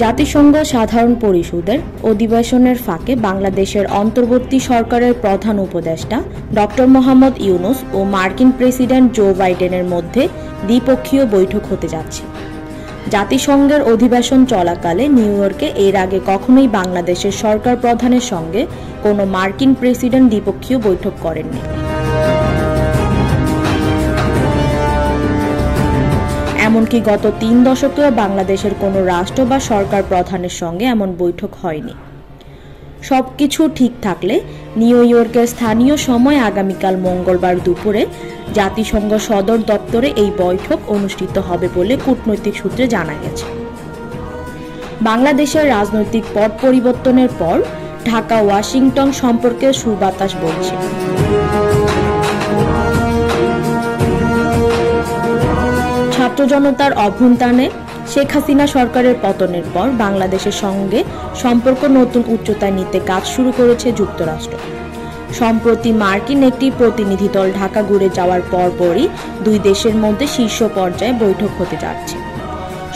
জাতিসংঘ সাধারণ পরিষদের অধিবেশনের ফাঁকে বাংলাদেশের অন্তর্বর্তী সরকারের প্রধান উপদেষ্টা ডক্টর মোহাম্মদ ইউনূস ও মার্কিন প্রেসিডেন্ট জো বাইডেনের মধ্যে দ্বিপক্ষীয় বৈঠক হতে যাচ্ছে। জাতিসংঘের অধিবেশন চলাকালে নিউ ইয়র্কে এর আগে কখনোই বাংলাদেশের সরকার প্রধানের সঙ্গে কোনো মার্কিন প্রেসিডেন্ট দ্বিপক্ষীয় বৈঠক করেননি। এমনকি গত 3 দশকেও বাংলাদেশের কোনো রাষ্ট্র বা সরকার প্রধানের সঙ্গে এমন বৈঠক হয়নি। সবকিছু ঠিক থাকলে নিউ ইয়র্কের স্থানীয় সময় আগামীকাল মঙ্গলবার দুপুরে জাতিসংঘ সদর দপ্তরে এই বৈঠক অনুষ্ঠিত হবে বলে কূটনৈতিক সূত্রে জানা গেছে। বাংলাদেশের রাজনৈতিক পট পরিবর্তনের পর ঢাকা ওয়াশিংটন সম্পর্কে সুবাতাস বইছে। ছাত্র জনতার অভ্যুত্থানে শেখ হাসিনা সরকারের পতনের পর বাংলাদেশের সঙ্গে সম্পর্ক নতুন উচ্চতায় নিতে কাজ শুরু করেছে যুক্তরাষ্ট্র। সম্প্রতি মার্কিন একটি প্রতিনিধি দল ঢাকা ঘুরে যাওয়ার পরপরই দুই দেশের মধ্যে শীর্ষ পর্যায়ে বৈঠক হতে যাচ্ছে।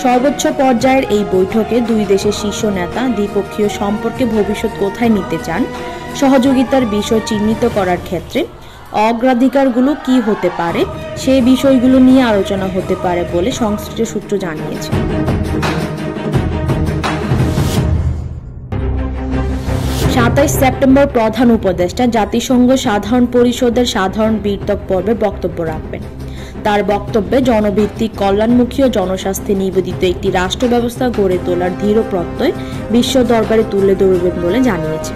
সর্বোচ্চ পর্যায়ের এই বৈঠকে দুই দেশের শীর্ষ নেতা দ্বিপক্ষীয় সম্পর্কে ভবিষ্যৎ কোথায় নিতে চান, সহযোগিতার বিষয় চিহ্নিত করার ক্ষেত্রে অগ্রাধিকারগুলো কি হতে পারে সেই বিষয়গুলো নিয়ে আলোচনা হতে পারে বলে সংশ্লিষ্ট সূত্র জানিয়েছে। 27 সেপ্টেম্বর প্রধান উপদেষ্টা জাতিসংঘ সাধারণ পরিষদের সাধারণ বৈঠক পর্বে বক্তব্য রাখবেন। তার বক্তব্যে জনভিত্তিক কল্যাণমুখী ও জনস্বাস্থ্যে নিবেদিত একটি রাষ্ট্র ব্যবস্থা গড়ে তোলার দৃঢ় প্রত্যয় বিশ্ব দরবারে তুলে ধরবেন বলে জানিয়েছে।